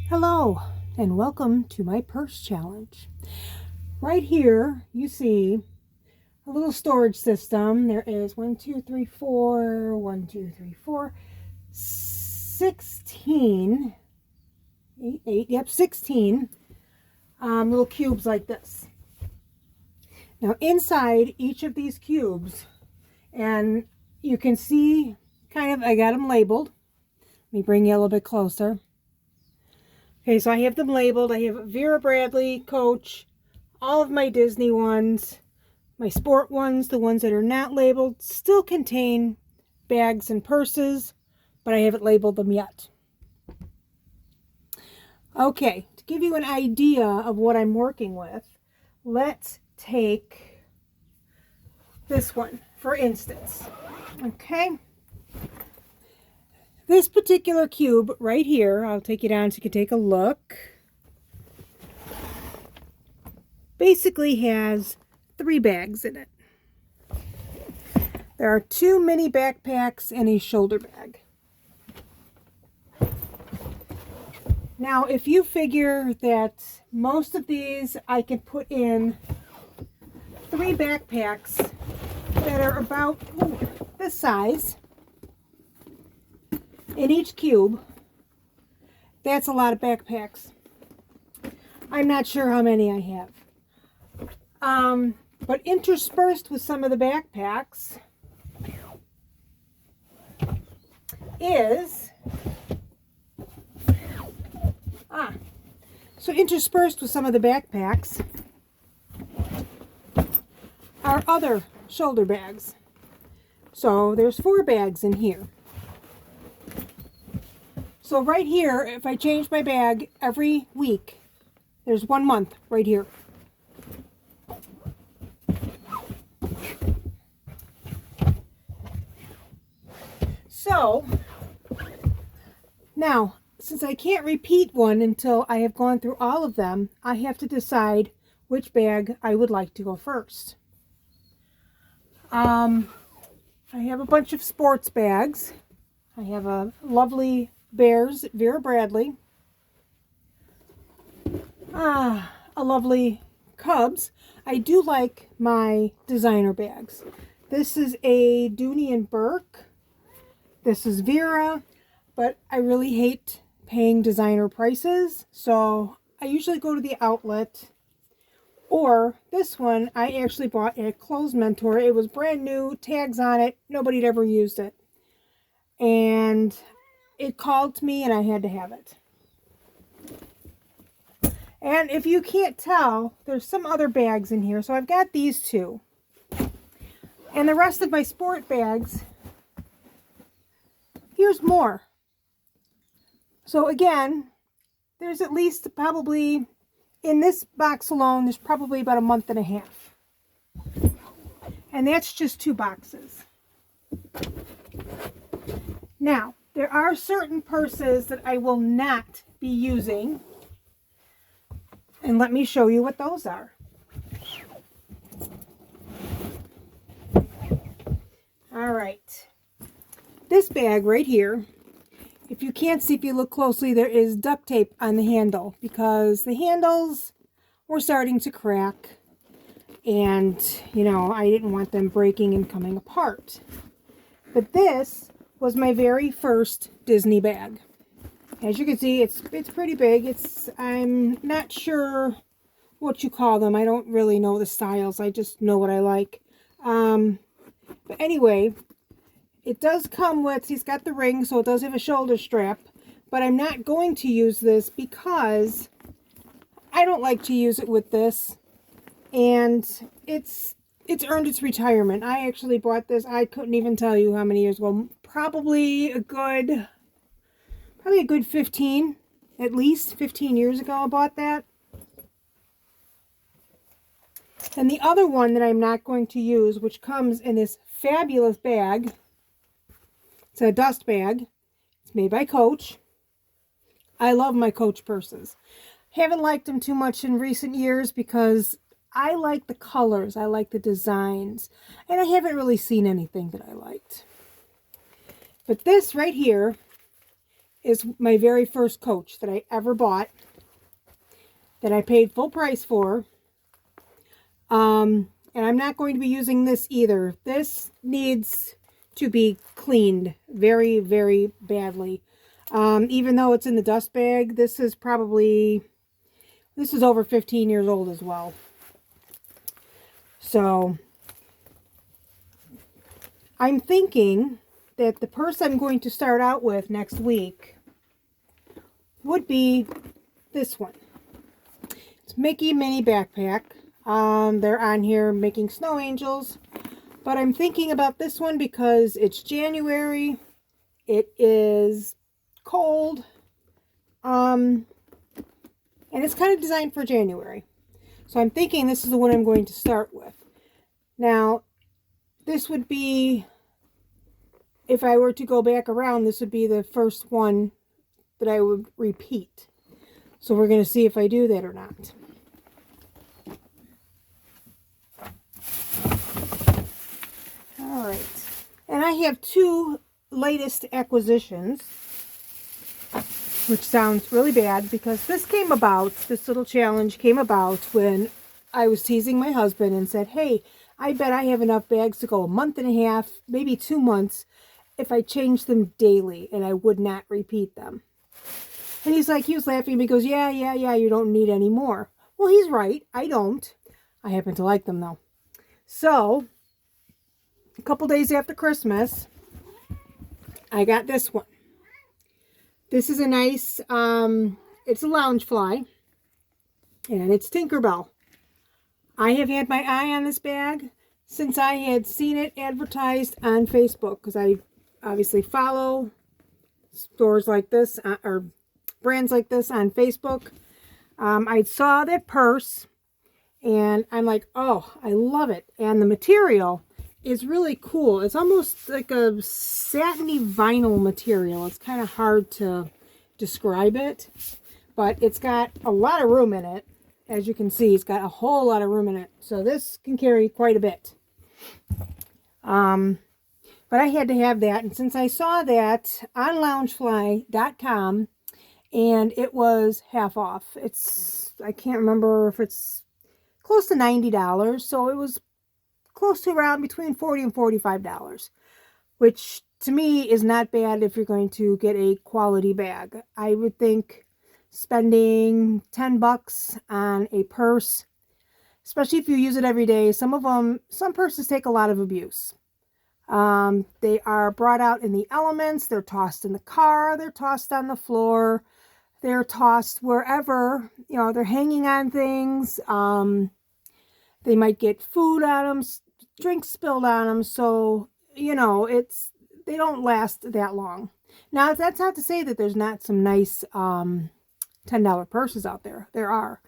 Hello and welcome to my purse challenge. Right here you see a little storage system. There is 16, 16 little cubes like this. Now inside each of these cubes, and you can see I got them labeled. Let me bring you a little bit closer. Okay, so I have them labeled. I have Vera Bradley, Coach, all of my Disney ones, my sport ones, the ones that are not labeled, still contain bags and purses, but I haven't labeled them yet. Okay, to give you an idea of what I'm working with, let's take this one, for instance. Okay. This particular cube right here, I'll take you down so you can take a look, basically has 3 bags in it. There are 2 mini backpacks and a shoulder bag. Now, if you figure that most of these I can put in 3 backpacks that are about this size, in each cube, that's a lot of backpacks. I'm not sure how many I have. But interspersed with some of the backpacks is, interspersed with some of the backpacks are other shoulder bags. So there's 4 bags in here. So right here, if I change my bag every week, there's 1 month right here. So now, since I can't repeat one until I have gone through all of them, I have to decide which bag I would like to go first. I have a bunch of sports bags. I have a lovely Bears Vera Bradley, a lovely Cubs. I do like my designer bags. This is a Dooney and Burke. This is Vera, but I really hate paying designer prices, so I usually go to the outlet. Or this one I actually bought at Clothes Mentor. It was brand new, tags on it, nobody had ever used it, and it called to me and I had to have it. And if you can't tell, there's some other bags in here. So I've got these 2. And the rest of my sport bags, here's more. So again, there's at least probably, in this box alone, there's probably about 1.5 months. And that's just 2 boxes. Now, there are certain purses that I will not be using. And let me show you what those are. All right. This bag right here, if you can't see, if you look closely, there is duct tape on the handle because the handles were starting to crack. And, I didn't want them breaking and coming apart. But this was my very first Disney bag. As you can see, it's pretty big. I'm not sure what you call them. I don't really know the styles. I just know what I like. But anyway, it does come with, he's got the ring, so it does have a shoulder strap. But I'm not going to use this because I don't like to use it with this. And it's earned its retirement. I actually bought this, I couldn't even tell you how many years ago. Probably a good 15, at least 15 years ago I bought that. And the other one that I'm not going to use, which comes in this fabulous bag, it's a dust bag. It's made by Coach. I love my Coach purses. Haven't liked them too much in recent years because I like the colors, I like the designs, and I haven't really seen anything that I liked. But this right here is my very first Coach that I ever bought, that I paid full price for. And I'm not going to be using this either. This needs to be cleaned very, very badly. Even though it's in the dust bag, this is over 15 years old as well. So I'm thinking that the purse I'm going to start out with next week would be this one. It's Mickey Mini Backpack. They're on here making snow angels, but I'm thinking about this one because it's January. It is cold, and it's kind of designed for January. So I'm thinking this is the one I'm going to start with. Now, this would be, if I were to go back around, this would be the first one that I would repeat. So we're going to see if I do that or not. All right. And I have two latest acquisitions, which sounds really bad because this little challenge came about when I was teasing my husband and said, hey, I bet I have enough bags to go a month and a half, maybe 2 months, if I change them daily and I would not repeat them. And he was laughing. He goes, yeah, you don't need any more. Well, he's right. I don't. I happen to like them though. So, a couple days after Christmas, I got this one. This is a nice, it's a Loungefly, and it's Tinkerbell. I have had my eye on this bag since I had seen it advertised on Facebook, because I obviously follow stores like this, or brands like this on Facebook. I saw that purse, and I'm like, oh, I love it. And the material is really cool. It's almost like a satiny vinyl material. It's kind of hard to describe it, but it's got a lot of room in it. As you can see, it's got a whole lot of room in it. So this can carry quite a bit. But I had to have that. And since I saw that on Loungefly.com, and it was half off. I can't remember if it's close to $90. So it was close to around between $40 and $45, which to me is not bad if you're going to get a quality bag. I would think spending $10 on a purse, especially if you use it every day. Some purses take a lot of abuse. They are brought out in the elements. They're tossed in the car. They're tossed on the floor. They're tossed wherever, they're hanging on things. They might get food on them, drinks spilled on them. So, they don't last that long. Now, that's not to say that there's not some nice $10 purses out there. There are.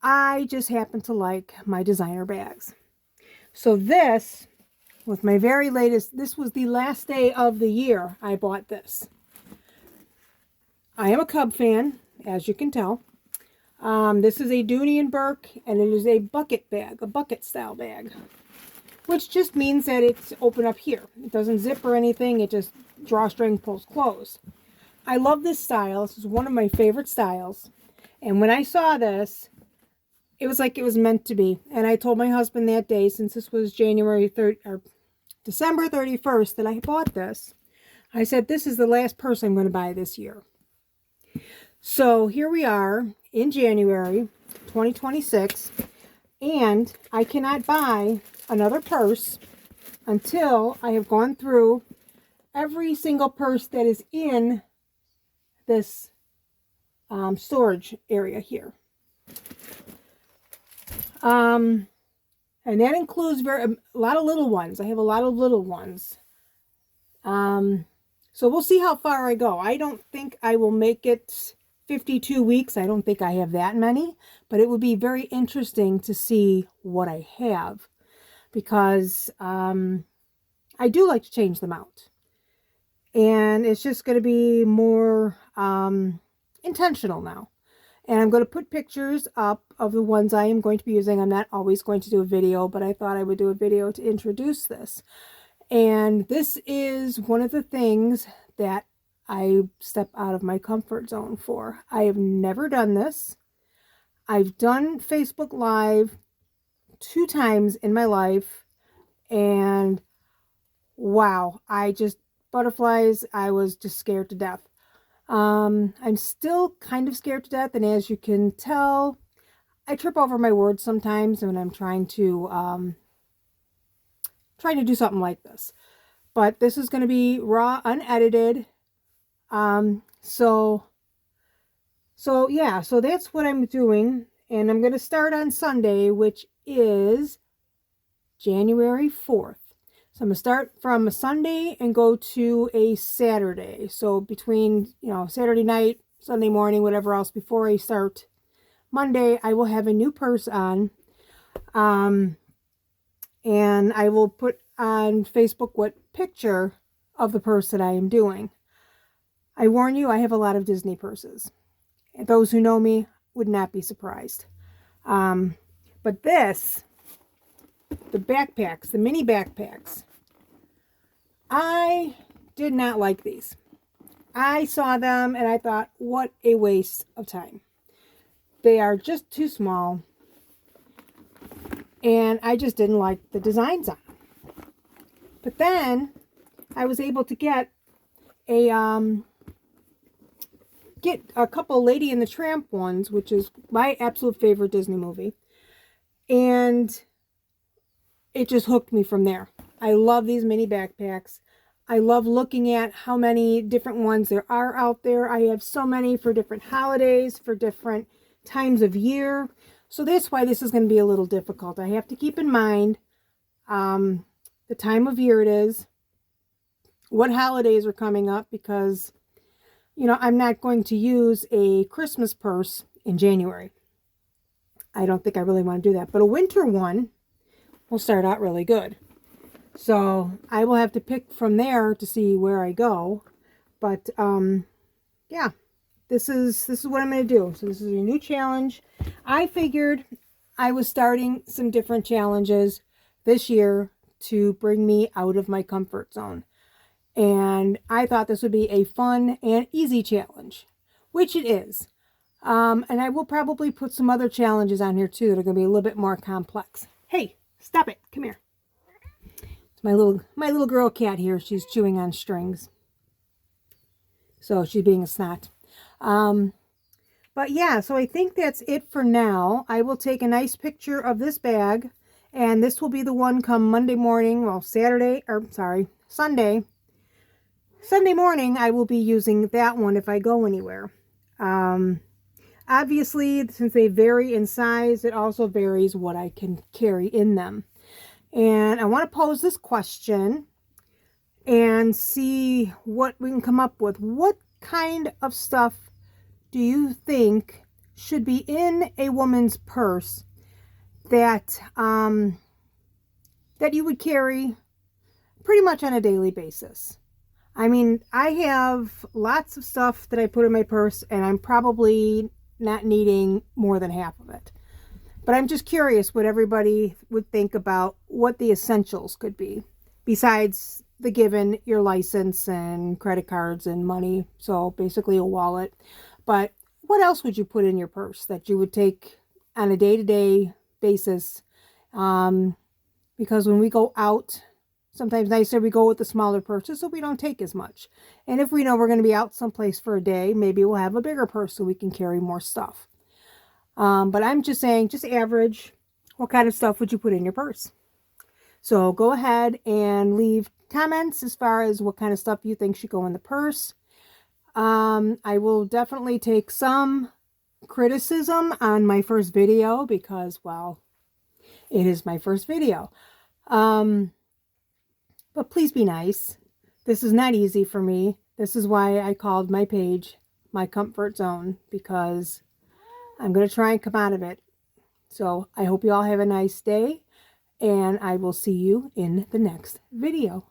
I just happen to like my designer bags. So this was my very latest. This was the last day of the year I bought this. I am a Cub fan, as you can tell. This is a Dooney & Bourke, and it is a bucket bag, a bucket style bag, which just means that it's open up here. It doesn't zip or anything. It just drawstring pulls closed. I love this style. This is one of my favorite styles. And when I saw this, it was like it was meant to be. And I told my husband that day, since this was December 31st that I bought this, I said, this is the last purse I'm going to buy this year. So here we are in January 2026, and I cannot buy another purse until I have gone through every single purse that is in this storage area here. And that includes a lot of little ones. I have a lot of little ones. So we'll see how far I go. I don't think I will make it 52 weeks. I don't think I have that many, but it would be very interesting to see what I have, because I do like to change them out. And it's just going to be more intentional now. And I'm going to put pictures up of the ones I am going to be using. I'm not always going to do a video, but I thought I would do a video to introduce this. And this is one of the things that I step out of my comfort zone for. I have never done this. I've done Facebook Live 2 times in my life, and wow, butterflies, I was just scared to death. I'm still kind of scared to death, and as you can tell, I trip over my words sometimes when I'm trying to do something like this. But this is going to be raw, unedited. So yeah, so that's what I'm doing, and I'm going to start on Sunday, which is January 4th. So I'm going to start from a Sunday and go to a Saturday. So between, Saturday night, Sunday morning, whatever else, before I start Monday, I will have a new purse on. And I will put on Facebook what picture of the purse that I am doing. I warn you, I have a lot of Disney purses. Those who know me would not be surprised. But the backpacks, the mini backpacks, I did not like these. I saw them and I thought, what a waste of time. They are just too small, and I just didn't like the designs on them. But then I was able to get a couple Lady and the Tramp ones, which is my absolute favorite Disney movie. And it just hooked me from there. I love these mini backpacks. I love looking at how many different ones there are out there. I have so many for different holidays, for different times of year. So that's why this is going to be a little difficult. I have to keep in mind the time of year it is, what holidays are coming up, because, I'm not going to use a Christmas purse in January. I don't think I really want to do that. But a winter one will start out really good. So I will have to pick from there to see where I go. But yeah, this is what I'm going to do. So this is a new challenge. I figured I was starting some different challenges this year to bring me out of my comfort zone. And I thought this would be a fun and easy challenge, which it is. And I will probably put some other challenges on here too that are going to be a little bit more complex. Hey, stop it. Come here. It's my little girl cat here. She's chewing on strings. So she's being a snot. But yeah, so I think that's it for now. I will take a nice picture of this bag, and this will be the one come Monday morning, well, Sunday. Sunday morning, I will be using that one if I go anywhere. Obviously, since they vary in size, it also varies what I can carry in them. And I want to pose this question and see what we can come up with. What kind of stuff do you think should be in a woman's purse that that you would carry pretty much on a daily basis? I mean, I have lots of stuff that I put in my purse, and I'm probably not needing more than half of it. But I'm just curious what everybody would think about what the essentials could be, besides the given, your license and credit cards and money. So basically a wallet. But what else would you put in your purse that you would take on a day-to-day basis? Because when we go out, sometimes nicer we go with the smaller purses so we don't take as much. And if we know we're going to be out someplace for a day, maybe we'll have a bigger purse so we can carry more stuff. But I'm just saying, just average, what kind of stuff would you put in your purse? So go ahead and leave comments as far as what kind of stuff you think should go in the purse. I will definitely take some criticism on my first video because, well, it is my first video. But please be nice. This is not easy for me. This is why I called my page My Comfort Zone, because I'm going to try and come out of it. So I hope you all have a nice day, and I will see you in the next video.